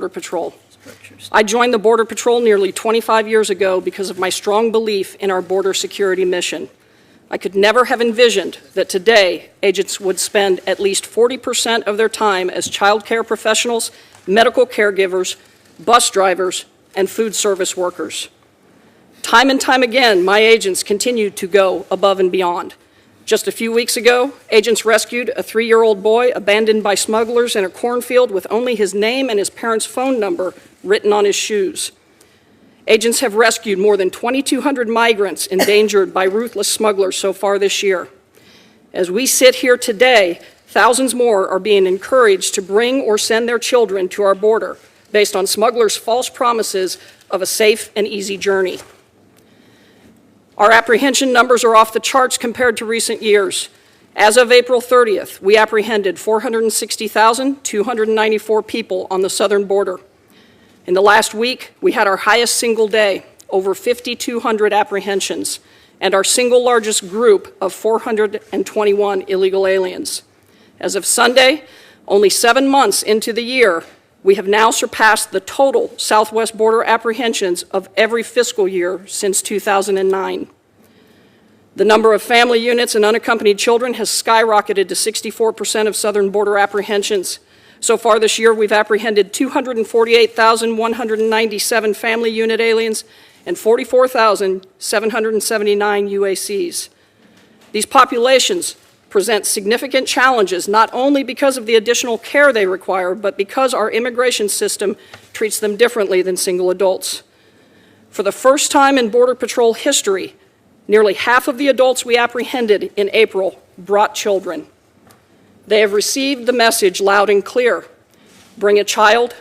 Border Patrol. I joined the Border Patrol nearly 25 years ago because of my strong belief in our border security mission. I could never have envisioned that today agents would spend at least 40% of their time as child care professionals, medical caregivers, bus drivers, and food service workers. Time and time again, my agents continue to go above and beyond. Just a few weeks ago, agents rescued a 3-year-old boy abandoned by smugglers in a cornfield with only his name and his parents' phone number written on his shoes. Agents have rescued more than 2,200 migrants endangered by ruthless smugglers so far this year. As we sit here today, thousands more are being encouraged to bring or send their children to our border based on smugglers' false promises of a safe and easy journey. Our apprehension numbers are off the charts compared to recent years. As of April 30th, we apprehended 460,294 people on the southern border. In the last week, we had our highest single day, over 5,200 apprehensions, and our single largest group of 421 illegal aliens. As of Sunday, only 7 months into the year, we have now surpassed the total southwest border apprehensions of every fiscal year since 2009. The number of family units and unaccompanied children has skyrocketed to 64% of southern border apprehensions. So far this year, we've apprehended 248,197 family unit aliens and 44,779 UACs. These populations present significant challenges not only because of the additional care they require, but because our immigration system treats them differently than single adults. For the first time in Border Patrol history, nearly half of the adults we apprehended in April brought children. They have received the message loud and clear: bring a child,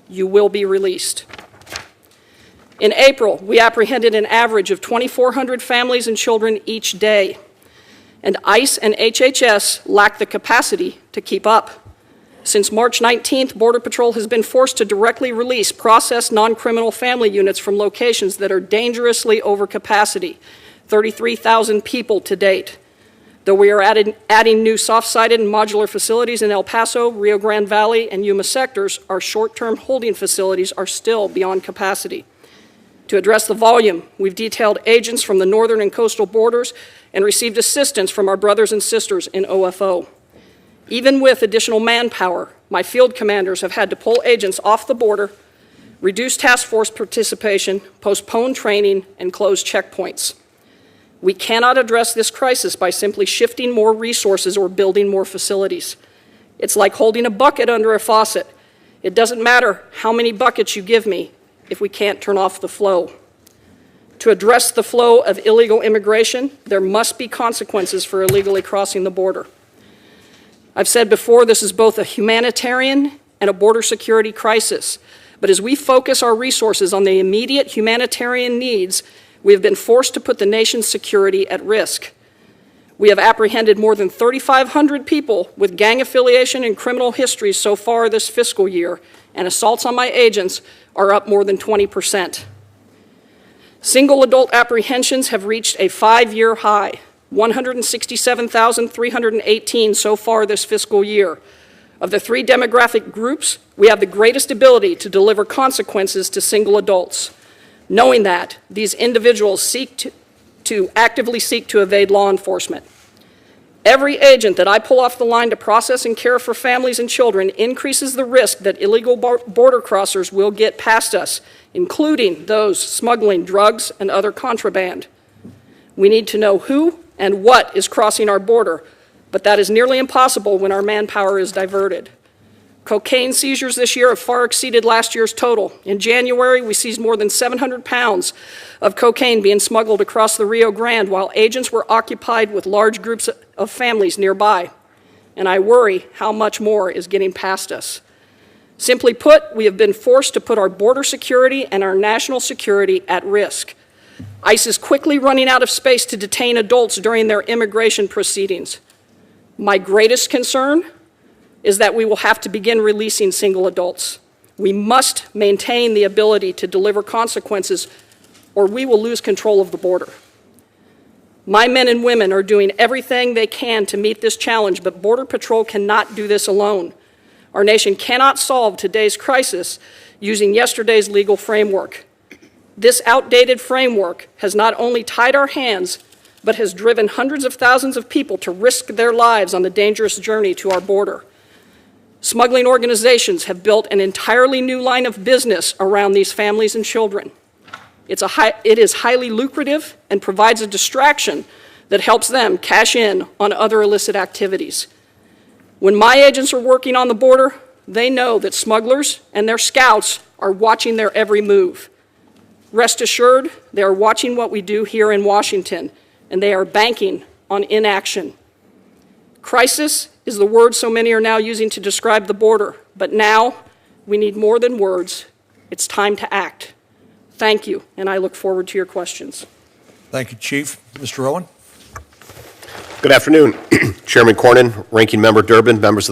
you will be released. In April, we apprehended an average of 2,400 families and children each day. And ICE and HHS lack the capacity to keep up. Since March 19th, Border Patrol has been forced to directly release processed non-criminal family units from locations that are dangerously over capacity, 33,000 people to date. Though we are adding new soft-sided and modular facilities in El Paso, Rio Grande Valley, and Yuma sectors, our short-term holding facilities are still beyond capacity. To address the volume, we've detailed agents from the northern and coastal borders and received assistance from our brothers and sisters in OFO. Even with additional manpower, my field commanders have had to pull agents off the border, reduce task force participation, postpone training, and close checkpoints. We cannot address this crisis by simply shifting more resources or building more facilities. It's like holding a bucket under a faucet. It doesn't matter how many buckets you give me if we can't turn off the flow. To address the flow of illegal immigration, there must be consequences for illegally crossing the border. I've said before, this is both a humanitarian and a border security crisis. But as we focus our resources on the immediate humanitarian needs, we have been forced to put the nation's security at risk. We have apprehended more than 3,500 people with gang affiliation and criminal histories so far this fiscal year, and assaults on my agents are up more than 20%. Single adult apprehensions have reached a 5-year high, 167,318 so far this fiscal year. Of the 3 demographic groups, we have the greatest ability to deliver consequences to single adults, knowing that these individuals actively seek to evade law enforcement. Every agent that I pull off the line to process and care for families and children increases the risk that illegal border crossers will get past us, including those smuggling drugs and other contraband. We need to know who and what is crossing our border, but that is nearly impossible when our manpower is diverted. Cocaine seizures this year have far exceeded last year's total. In January, we seized more than 700 pounds of cocaine being smuggled across the Rio Grande while agents were occupied with large groups of families nearby. And I worry how much more is getting past us. Simply put, we have been forced to put our border security and our national security at risk. ICE is quickly running out of space to detain adults during their immigration proceedings. My greatest concern is that we will have to begin releasing single adults. We must maintain the ability to deliver consequences, or we will lose control of the border. My men and women are doing everything they can to meet this challenge, but Border Patrol cannot do this alone. Our nation cannot solve today's crisis using yesterday's legal framework. This outdated framework has not only tied our hands, but has driven hundreds of thousands of people to risk their lives on the dangerous journey to our border. Smuggling organizations have built an entirely new line of business around these families and children. It is highly lucrative and provides a distraction that helps them cash in on other illicit activities. When my agents are working on the border, they know that smugglers and their scouts are watching their every move. Rest assured, they are watching what we do here in Washington, and they are banking on inaction. Crisis is the word so many are now using to describe the border, but now we need more than words. It's time to act. Thank you, and I look forward to your questions. Thank you, Chief. Mr. Owen. Good afternoon, Chairman Cornyn, Ranking Member Durbin, members of the